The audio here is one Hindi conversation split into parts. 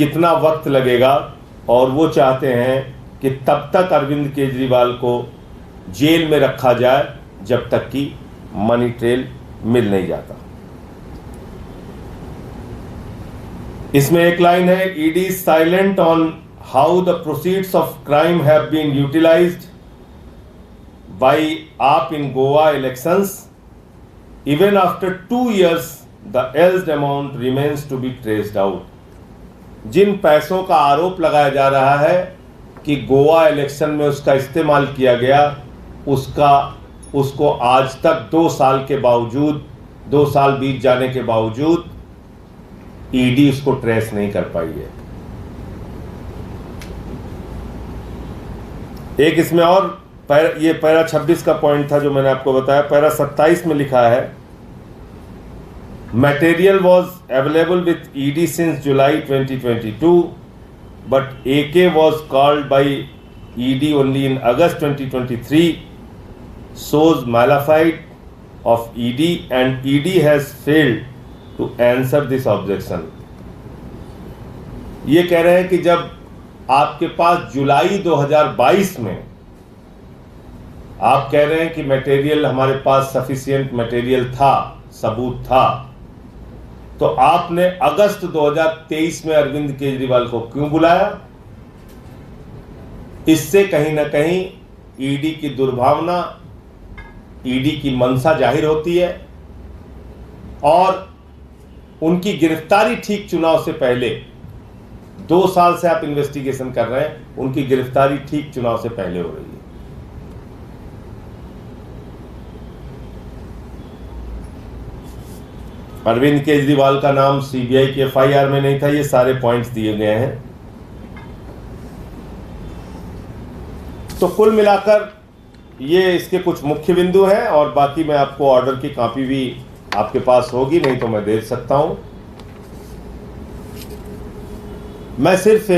कितना वक्त लगेगा, और वो चाहते हैं कि तब तक अरविंद केजरीवाल को जेल में रखा जाए जब तक कि मनी ट्रेल मिल नहीं जाता। इसमें एक लाइन है, ED is silent on how the proceeds of crime have been utilised by AAP in Goa elections even after 2 years the alleged amount remains to be traced out. जिन पैसों का आरोप लगाया जा रहा है कि गोवा इलेक्शन में उसका इस्तेमाल किया गया, उसको आज तक 2 साल के बावजूद, 2 साल बीत जाने के बावजूद ईडी उसको ट्रेस नहीं कर पाई है। एक इसमें और ये पैरा 26 का पॉइंट था जो मैंने आपको बताया। पैरा 27 में लिखा है, material was available with ED since July 2022 but AK was called by ED only in August 2023 shows malafide of ED and ED has failed to answer this objection। ये कह रहे हैं कि जब आपके पास जुलाई 2022 में आप कह रहे हैं कि मटेरियल हमारे पास सफिशिएंट मटेरियल था, सबूत था, तो आपने अगस्त 2023 में अरविंद केजरीवाल को क्यों बुलाया? इससे कहीं ना कहीं ईडी की दुर्भावना, ईडी की मंशा जाहिर होती है, और उनकी गिरफ्तारी ठीक चुनाव से पहले, 2 साल से आप इन्वेस्टिगेशन कर रहे हैं, उनकी गिरफ्तारी ठीक चुनाव से पहले हो रही है। अरविंद केजरीवाल का नाम सीबीआई की FIR में नहीं था। ये सारे पॉइंट्स दिए गए हैं। तो कुल मिलाकर ये इसके कुछ मुख्य बिंदु हैं, और बाकी मैं आपको ऑर्डर की कॉपी भी आपके पास होगी, नहीं तो मैं दे सकता हूं। मैं सिर्फ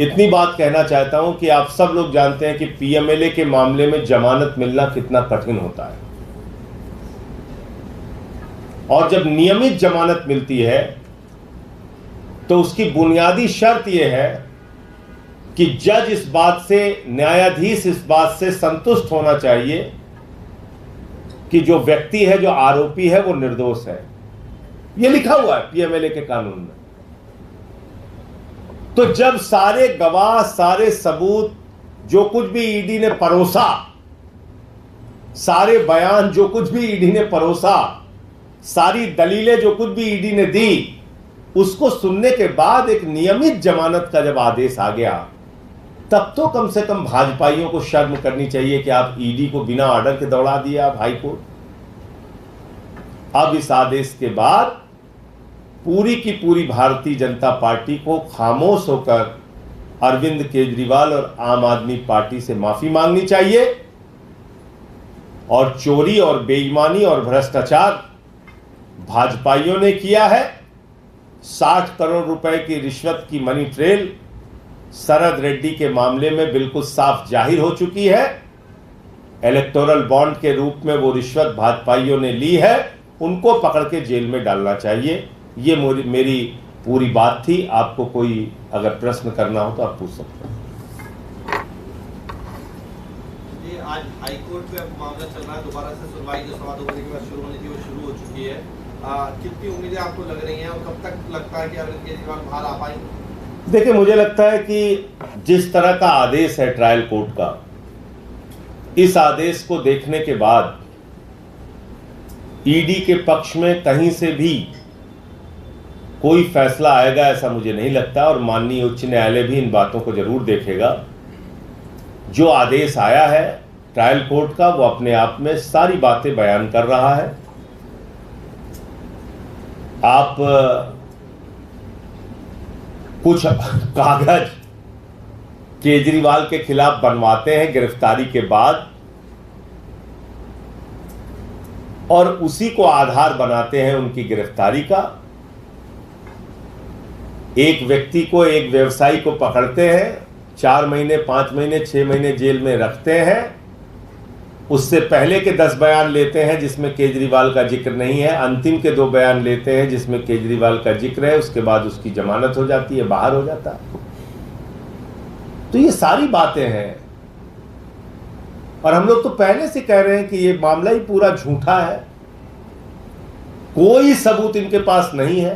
इतनी बात कहना चाहता हूं कि आप सब लोग जानते हैं कि PMLA के मामले में जमानत मिलना कितना कठिन होता है, और जब नियमित जमानत मिलती है तो उसकी बुनियादी शर्त यह है कि जज इस बात से, न्यायाधीश इस बात से संतुष्ट होना चाहिए कि जो व्यक्ति है, जो आरोपी है, वो निर्दोष है। यह लिखा हुआ है PMLA के कानून में। तो जब सारे गवाह, सारे सबूत, जो कुछ भी ईडी ने परोसा, सारे बयान जो कुछ भी ईडी ने परोसा, सारी दलीलें जो कुछ भी ईडी ने दी, उसको सुनने के बाद एक नियमित जमानत का जब आदेश आ गया, तब तो कम से कम भाजपाइयों को शर्म करनी चाहिए कि आप ईडी को बिना ऑर्डर के दौड़ा दिए आप हाई कोर्ट। अब इस आदेश के बाद पूरी की पूरी भारतीय जनता पार्टी को खामोश होकर अरविंद केजरीवाल और आम आदमी पार्टी से माफी मांगनी चाहिए, और चोरी और बेईमानी और भ्रष्टाचार भाजपाइयों ने किया है। 60 करोड़ रुपए की रिश्वत की मनी ट्रेल शरद रेड्डी के मामले में बिल्कुल साफ जाहिर हो चुकी है। इलेक्टोरल बॉन्ड के रूप में वो रिश्वत भाजपाइयों ने ली है, उनको पकड़ के जेल में डालना चाहिए। ये मेरी पूरी बात थी। आपको कोई अगर प्रश्न करना हो तो आप पूछ सकते हैं। आज हाई कोर्ट में मामला चल रहा है, दोबारा से सुनवाई जो 2.25 बजे के बाद शुरू होनी थी वो शुरू हो चुकी है। कितनी उम्मीदें आपको लग रही हैं, और कब तक लगता है कि अरविंद केजरीवाल बाहर आ पाएंगे? देखिए, मुझे लगता है कि जिस तरह का आदेश है ट्रायल कोर्ट का, इस आदेश को देखने के बाद ईडी के पक्ष में कहीं से भी कोई फैसला आएगा ऐसा मुझे नहीं लगता, और माननीय उच्च न्यायालय भी इन बातों को जरूर देखेगा। जो आदेश आया है ट्रायल कोर्ट का, वो अपने आप में सारी बातें बयान कर रहा है। आप कुछ कागज केजरीवाल के खिलाफ बनवाते हैं गिरफ्तारी के बाद, और उसी को आधार बनाते हैं उनकी गिरफ्तारी का। एक व्यक्ति को, एक व्यवसायी को पकड़ते हैं, 4 महीने, 5 महीने, 6 महीने जेल में रखते हैं, उससे पहले के 10 बयान लेते हैं जिसमें केजरीवाल का जिक्र नहीं है, अंतिम के 2 बयान लेते हैं जिसमें केजरीवाल का जिक्र है, उसके बाद उसकी जमानत हो जाती है, बाहर हो जाता है। तो ये सारी बातें हैं और हम लोग तो पहले से कह रहे हैं कि ये मामला ही पूरा झूठा है, कोई सबूत इनके पास नहीं है।